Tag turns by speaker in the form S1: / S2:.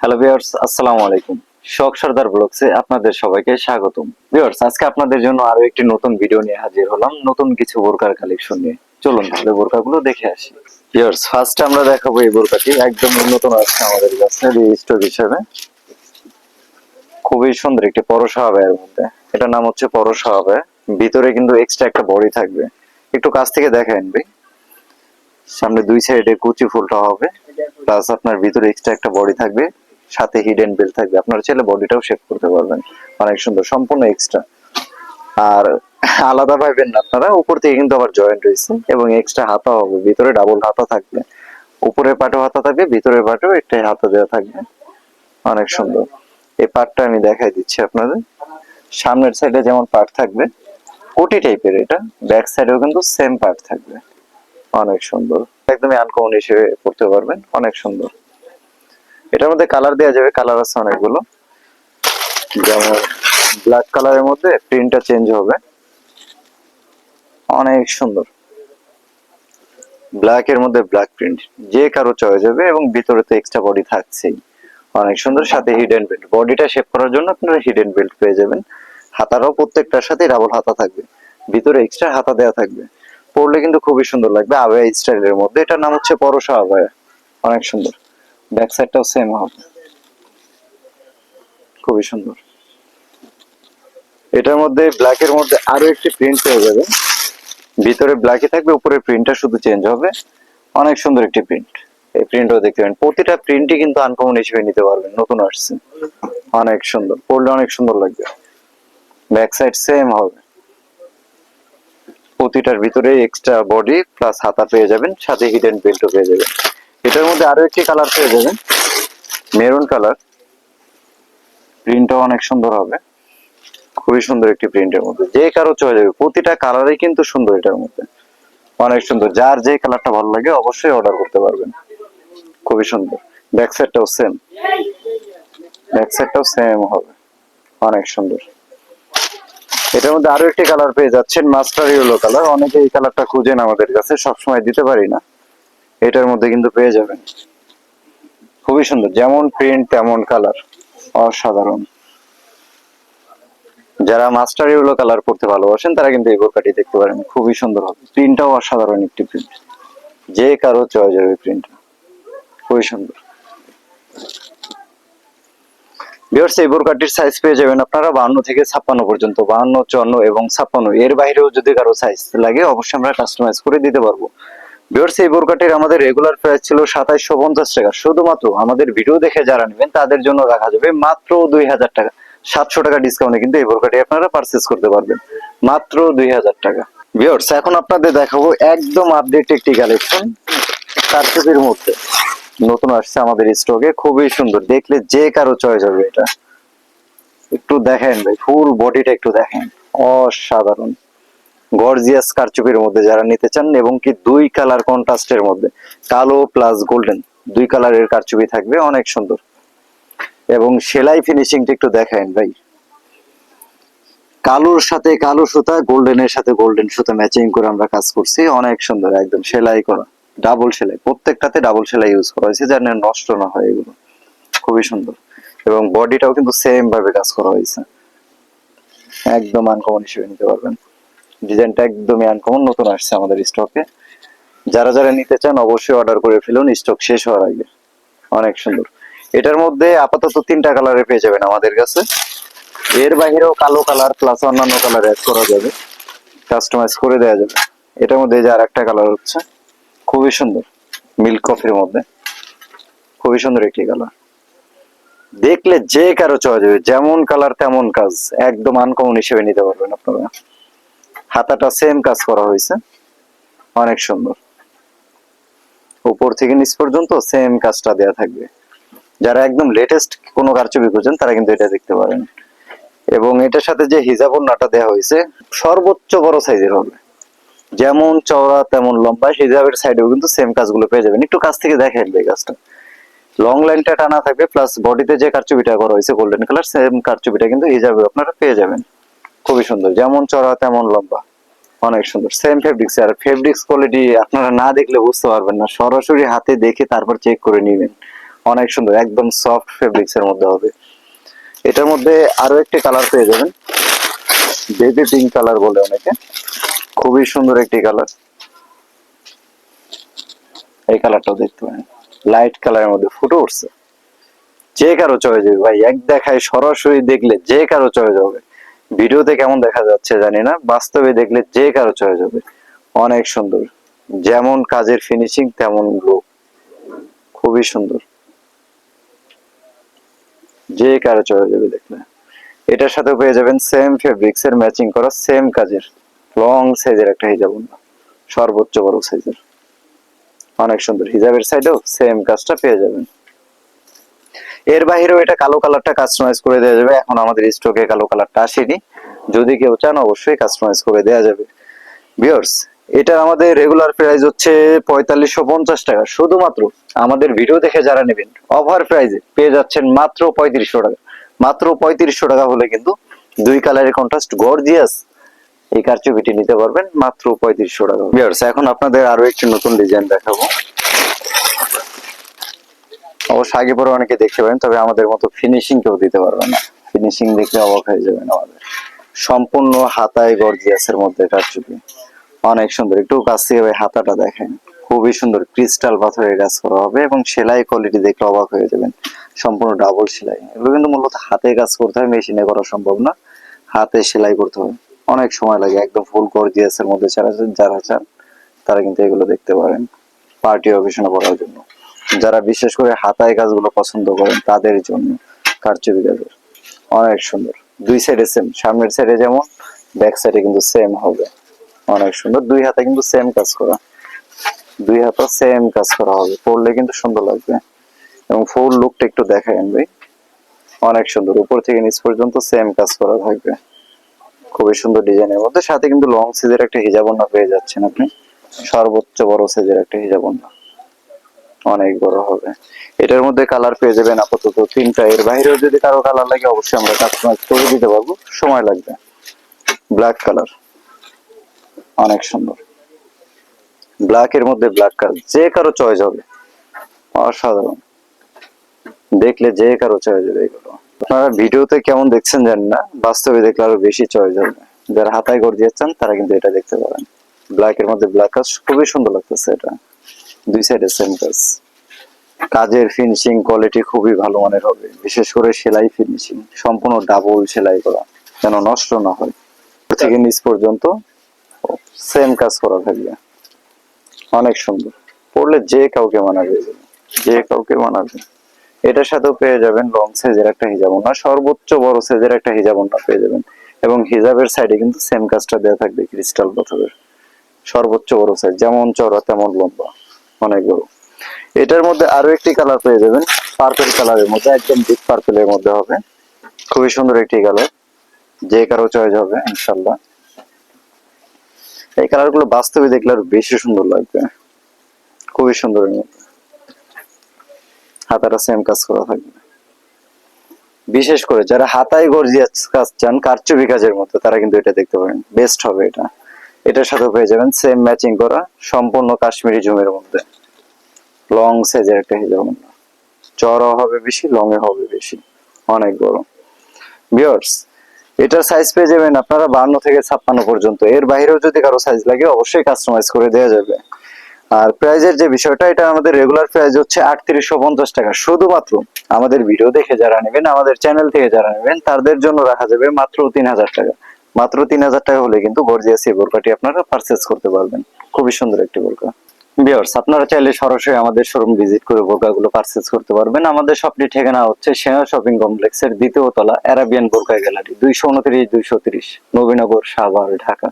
S1: Hello viewers, আসসালামু আলাইকুম। শখ সর্দার ব্লগসে আপনাদের সবাইকে স্বাগতম। ভিউয়ার্স, আজকে আপনাদের জন্য আরো একটি নতুন ভিডিও নিয়ে হাজির হলাম, নতুন কিছু বোরকার কালেকশন নিয়ে। চলুন তাহলে বোরকাগুলো দেখে আসি। ভিউয়ার্স, ফার্স্ট আমরা দেখাবো এই বোরকাটি, একদম নতুন আসছে আমাদের কাছে স্টক হিসেবে। খুবই সুন্দর একটি পরশা হবে এর মধ্যে। এটার নাম হচ্ছে পরশা হবে। ভিতরে কিন্তু এক্সট্রা একটা বডি থাকবে। একটু কাছ থেকে দেখেন ভাই। সামনে দুই সাইডে কুচি ফুলটা হবে, প্লাস আপনার ভিতরে এক্সট্রা একটা বডি থাকবে, সাথে হিডেন বেল্ট থাকবে। আপনারা চাইলে বডিটাও শেপ করতে পারবেন, অনেক সুন্দর, সম্পূর্ণ এক্সট্রা। আর আলাদা পাইবেন না আপনারা, উপর থেকে কিন্তু আবার জয়েন্ট রয়েছে এবং এক্সট্রা হাতা হবে, ভিতরে ডাবল হাতা থাকবে। উপরের পাটেও হাতা থাকবে, ভিতরের পাটেও একটা হাতা দেওয়া থাকবে, অনেক সুন্দর। এই পাটটা আমি দেখাই দিচ্ছি আপনাদের। সামনের সাইডে যেমন পাট থাকবে কোটি টাইপের, এটা ব্যাক সাইডেও কিন্তু সেম পাট থাকবে, অনেক সুন্দর। একদমই আনকমন হিসেবে পড়তে পারবেন, অনেক সুন্দর। এটার মধ্যে কালার দেওয়া যাবে, কালার আছে অনেকগুলো। যেমন ব্ল্যাক কালারের মধ্যে প্রিন্টটা চেঞ্জ হবে, অনেক সুন্দর। ব্ল্যাক এর মধ্যে ব্ল্যাক প্রিন্ট, যে কারো চয়েস হবে, এবং ভিতরে তো এক্সট্রা বডি থাকছেই, অনেক সুন্দর। সাথে হিডেন বেল্ট, বডিটা শেপ করার জন্য আপনারা হিডেন বেল্ট পেয়ে যাবেন। হাতারাও প্রত্যেকটার সাথে ডাবল হাতা থাকবে, ভিতরে এক্সট্রা হাতা দেওয়া থাকবে। পরলে কিন্তু খুবই সুন্দর লাগবে, আবায়া স্টাইলের মধ্যে। এটার নাম হচ্ছে পরশা আবায়া, অনেক সুন্দর। ব্যাক সাইডটাও সেম হবে, খুবই সুন্দর। এটার মধ্যে ব্ল্যাক এর মধ্যে আরো একটি প্রিন্ট পেয়ে যাবে, ভিতরে ব্ল্যাকই থাকবে, উপরে প্রিন্টটা শুধু চেঞ্জ হবে, অনেক সুন্দর একটি প্রিন্ট। এই প্রিন্টও দেখতে পাবেন, প্রতিটা প্রিন্টই কিন্তু আনকমন হিসেবে নিতে পারবেন, নতুন আসছে, অনেক সুন্দর। পরলে অনেক সুন্দর লাগবে। ব্যাক সাইড সেম হবে, প্রতিটার ভিতরে এক্সট্রা বডি প্লাস হাতা পেয়ে যাবেন, সাথে হিডেন বেল্টও পেয়ে যাবেন। এটার মধ্যে আরো একটি কালার পেয়ে যাবেন, মেরুন কালার। প্রিন্টও অনেক সুন্দর হবে, খুবই সুন্দর একটি প্রিন্টের মধ্যে, যে কারো চলে যাবে। প্রতিটা কালারই কিন্তু সুন্দর এটার মধ্যে, অনেক সুন্দর। যার যে কালারটা ভালো লাগে অবশ্যই অর্ডার করতে পারবেন, খুবই সুন্দর। ব্যাক সাইডটাও সেম, ব্যাক সাইডটাও সেম হবে, অনেক সুন্দর। এটার মধ্যে আরো একটি কালার পেয়ে যাচ্ছেন, মাস্টার ইয়েলো কালার। অনেকে এই কালারটা খুঁজেন আমাদের কাছে, সবসময় দিতে পারি না। এটার মধ্যে কিন্তু পেয়ে যাবেন, খুবই সুন্দর। যেমন প্রিন্ট তেমন কালার, অসাধারণ। যারা মাস্টার ইয়েলো কালার পড়তে ভালোবাসেন তারা কিন্তু এই বোরকাটি দেখতে পারেন, খুবই সুন্দর হবে। প্রিন্টটাও অসাধারণ একটি প্রিন্ট, যে কারো চয়েস যাবে প্রিন্টটা, খুবই সুন্দর। ভিউয়ার্স, এই বোরকাটির সাইজ পেয়ে যাবেন আপনারা 52 থেকে 56 পর্যন্ত, 52, 54 এবং 56। এর বাইরেও যদি কারো সাইজ লাগে অবশ্যই আমরা কাস্টমাইজ করে দিতে পারবো। ভিউয়ার্স, এই বোরকাটির আমাদের রেগুলার প্রাইস ছিল 2750 টাকা। শুধুমাত্র আমাদের ভিডিও দেখে যারা নেবেন তাদের জন্য রাখা যাবে মাত্র 2000 টাকা। 700 টাকা ডিসকাউন্টে কিন্তু এই বোরকাটি আপনারা পারচেজ করতে পারবেন, মাত্র 2000 টাকা। ভিউয়ার্স, এখন আপনাদের দেখাবো একদম আপডেট একটি কালেকশন, কারচুপির মধ্যে নতুন আসছে আমাদের স্টকে, খুবই সুন্দর। দেখলে যে কারো চয়েস হবে এটা। একটু দেখেন ভাই, ফুল বডিটা একটু দেখেন, অসাধারণ। গর্জিয়াস কারচুপির মধ্যে যারা নিতে চান, এবং কি দুই কালার কন্ট্রাস্টের মধ্যে, কালো প্লাস গোল্ডেন, দুই কালারের কারচুপি থাকবে, অনেক সুন্দর। এবং সেলাই ফিনিশিংটা একটু দেখেন ভাই, কালোর সাথে কালো সুতা, গোল্ডেনের সাথে গোল্ডেন সুতা ম্যাচিং করে আমরা কাজ করছি, অনেক সুন্দর। একদম সেলাই করা, ডাবল সেলাই, প্রত্যেকটাতে ডাবল সেলাই ইউজ করা হয়েছে যেন নষ্ট না হয় এগুলো, খুবই সুন্দর। এবং বডিটাও কিন্তু সেম ভাবে কাজ করা হয়েছে, একদম আনকমন হিসেবে নিতে পারবেন। ডিজাইনটা একদমই আনকমন, নতুন আসছে আমাদের স্টকে। যারা যারা নিতে চান অবশ্যই অর্ডার করে ফেলুন স্টক শেষ হওয়ার আগে, অনেক সুন্দর। এটার মধ্যে আপাতত 3টা কালারে পেয়ে যাবেন আমাদের কাছে। এর বাইরেও কালো কালার প্লাস অন্যান্য কালার অ্যাড করা যাবে, কাস্টমাইজ করে দেওয়া যাবে। এটার মধ্যে যে আর একটা কালার হচ্ছে, খুবই সুন্দর, মিল্ক কফির মধ্যে, খুবই সুন্দর একটি কালার। দেখলে যে কারো চয়েস হবে, যেমন কালার তেমন কাজ, একদম আনকমন হিসেবে নিতে পারবেন আপনারা। হাতাটা সেম কাজ করা হয়েছে, অনেক সুন্দর। উপর থেকে নিচ পর্যন্ত সেম কাজটা দেয়া থাকবে। যারা একদম লেটেস্ট কোনো কারচুপি খুঁজেন তারা কিন্তু এটা দেখতে পারেন। এবং এটার সাথে যে হিজাব ওড়নাটা দেওয়া হয়েছে সর্বোচ্চ বড় সাইজের হবে, যেমন চওড়া তেমন লম্বা। হিজাবের সাইডেও কিন্তু সেম কাজগুলো পেয়ে যাবেন। একটু কাছ থেকে দেখেন এই কাজটা, লং লাইনটা টানা থাকবে, প্লাস বডিতে যে কারচুপিটা করা হয়েছে গোল্ডেন কালার, সেম কারচুপিটা কিন্তু হিজাবে আপনারা পেয়ে যাবেন, খুবই সুন্দর। যেমন চওড়া তেমন লম্বা, অনেক সুন্দর। সেম ফেব্রিক্স, আর ফেব্রিক্স কোয়ালিটি আপনারা না দেখলে বুঝতে পারবেন না, সরাসরি হাতে দেখে তারপর চেক করে নেবেন, অনেক সুন্দর, একদম সফট ফেব্রিক্স এর মধ্যে হবে। এটার মধ্যে আরো একটি কালার পেয়ে যাবেন, বেবি পিঙ্ক কালার বলে অনেকে, খুবই সুন্দর একটি কালার। এই কালারটাও দেখতে পারেন, লাইট কালারের মধ্যে ফুটে উঠছে, যে কারো চয়েস হবে ভাই, এক দেখায় সরাসরি দেখলে যে কারো চয়েস হবে। ভিডিওতে কেমন দেখা যাচ্ছে জানি না, বাস্তবে দেখলে যে কারো চয়েস হবে। অনেক সুন্দর, যেমন কাজের ফিনিশিং তেমন লুক, খুবই সুন্দর, যে কারো চয়েস হবে দেখলে। এটার সাথে পেয়ে যাবেন সেম ফেব্রিক্স এর ম্যাচিং করা সেম কাজের লং সাইজের একটা হিজাব ওড়না, সর্বোচ্চ বড় সাইজের, অনেক সুন্দর। হিজাবের সাইডেও সেম কাজটা পেয়ে যাবেন। এর বাইরেও এটা কালো কালারটা কাস্টমাইজ করে দেওয়া যাবে, এখন আমাদের স্টকে কালো কালারটা আসেনি, যদি কেউ চান অবশ্যই কাস্টমাইজ করে দেওয়া যাবে। ভিউয়ার্স, এটা আমাদের রেগুলার প্রাইস হচ্ছে 4550 টাকা, শুধুমাত্র আমাদের ভিডিও দেখে যারা নেবেন অফার প্রাইসে পেয়ে যাচ্ছেন মাত্র 3500 টাকা। মাত্র 3500 টাকা হলে কিন্তু দুই কালারের কন্ট্রাস্ট গর্জিয়াস এই কারচুপিটি নিতে পারবেন মাত্র 3500 টাকা। ভিউয়ার্স, এখন আপনাদের আরো একটি নতুন ডিজাইন দেখাবো। অবশ্য আগে পরে অনেকে দেখতে পারেন, তবে আমাদের মতো ফিনিশিং কেউ দিতে পারবে না, ফিনিশিং দেখলে অবাক হয়ে যাবেন। আমাদের সম্পূর্ণ হাতায় গর্জিয়াসের মধ্যে কারচুপি, অনেক সুন্দর। একটু কাছ থেকে হাতাটা দেখেন, খুবই সুন্দর ক্রিস্টাল পাথরের কাজ করা হবে এবং সেলাই কোয়ালিটি দেখলে অবাক হয়ে যাবেন। সম্পূর্ণ ডাবল সেলাই, এগুলো কিন্তু মূলত হাতে কাজ করতে হয়, মেশিনে করা সম্ভব না, হাতে সেলাই করতে হয়, অনেক সময় লাগে। একদম ফুল গর্জিয়াসের মধ্যে যারা চান তারা কিন্তু এগুলো দেখতে পারেন পার্টি অকেশনে পরার জন্য। যারা বিশেষ করে হাতায় কাজগুলো পছন্দ করেন তাদের জন্য কারচুপি কাজের, অনেক সুন্দর। দুই সাইডে সেম, সামনের সাইডে যেমন ব্যাক সাইডে কিন্তু সেম হবে, অনেক সুন্দর। দুই হাতে কিন্তু সেম কাজ করা, দুই হাতে সেম কাজ করা হবে, পরলে কিন্তু সুন্দর লাগবে। এবং ফুল লুকটা একটু দেখায়েন ভাই, অনেক সুন্দর, উপর থেকে নিচ পর্যন্ত সেম কাজ করা থাকবে, খুবই সুন্দর ডিজাইনের মধ্যে। সাথে কিন্তু লং সাইজের একটা হিজাব ওড়না পেয়ে যাচ্ছেন আপনি, সর্বোচ্চ বড় সাইজের একটা হিজাব ওড়না, অনেক বড় হবে। এটার মধ্যে কালার পেয়ে যাবেন আপাতত তিনটা, এর বাইরেও যদি কারো কালার লাগে অবশ্যই আমরা কাস্টমাইজ করে দিতে পারবো, সময় লাগবে। ব্ল্যাক কালার, অনেক সুন্দর, ব্ল্যাক এর মধ্যে ব্ল্যাক কালার, যে কারো চয়েস হবে, অসাধারণ, দেখলে যে কারো চয়েস হবে। এগুলো আপনারা ভিডিওতে কেমন দেখছেন জানি না, বাস্তবে দেখলে আরো বেশি চয়েস হবে। যারা হাতায় গর্জিয়াস চান তারা কিন্তু এটা দেখতে পারেন। ব্ল্যাক এর মধ্যে ব্ল্যাক কাজ, খুবই সুন্দর লাগতেছে এটা, দুই সাইডে সেম কাজ। কাজের ফিনিশিং কোয়ালিটি খুবই ভালো মানের হবে, বিশেষ করে সেলাই ফিনিশিং সম্পূর্ণ ডাবল সেলাই করা, যেন নষ্ট না হয়। থেকে নিচ পর্যন্ত সেম কাজ করা থাকবে, অনেক সুন্দর, পরলে যে কাউকে মানাবে, যে কাউকে মানাবে। এটার সাথেও পেয়ে যাবেন লং সাইজের একটা হিজাব ওড়না, সর্বোচ্চ বড় সাইজের একটা হিজাব ওড়না পেয়ে যাবেন। এবং হিজাবের সাইডে কিন্তু সেম কাজটা দেওয়া থাকবে ক্রিস্টাল পাথরের, সর্বোচ্চ বড় সাইজ, যেমন চওড়া তেমন লম্বা, অনেক বড়। এটার মধ্যে আরো একটি কালার পেয়ে যাবেন, পার্পল কালারের মধ্যে, একদম ডিপ পার্পলের মধ্যে হবে, খুবই সুন্দর একটি কালার, যে কারো চয়েস হবে ইনশাল্লাহ। এই কালার গুলো বাস্তবে দেখলে আরো বেশি সুন্দর লাগবে, খুবই সুন্দর। হাতাটা সেম কাজ করা থাকবে, বিশেষ করে যারা হাতায় গর্জিয়াস কাজ চান কারচুপি কাজের মতো তারা কিন্তু এটা দেখতে পারেন, বেস্ট হবে এটা। এটার সাথে পেয়ে যাবেন সেম ম্যাচিং করা সম্পূর্ণ কাশ্মীরি জুমের মধ্যে লং সাইজের একটা হিজাব, চওড়া হবে বেশি, লং এ হবে বেশি, অনেক বড়। ভিউয়ার্স, এটার সাইজ পেয়ে যাবেন আপনারা 52 থেকে 56 পর্যন্ত, এর বাইরেও যদি কারো সাইজ লাগে অবশ্যই কাস্টমাইজ করে দেওয়া যাবে। আর প্রাইজের যে বিষয়টা, এটা আমাদের রেগুলার প্রাইস হচ্ছে 3850 টাকা, শুধুমাত্র আমাদের ভিডিও দেখে যারা নেবেন, আমাদের চ্যানেল থেকে যারা নেবেন তাদের জন্য রাখা যাবে মাত্র 3000 টাকা। মাত্র 3000 টাকা হলে কিন্তু গর্জিয়াস এই বোরকাটি আপনারা পারচেজ করতে পারবেন, খুবই সুন্দর একটি বোরকা। ভিউয়ার্স, আপনারা চাইলে সরাসরি আমাদের শোরুম ভিজিট করে বোরকাগুলো পারচেজ করতে পারবেন। আমাদের শপটির ঠিকানা হচ্ছে সেনা শপিং কমপ্লেক্সের দ্বিতীয় তলা, অ্যারাবিয়ান বোরকা গ্যালারি, 229 230 নবীনগর, সাভার, ঢাকা।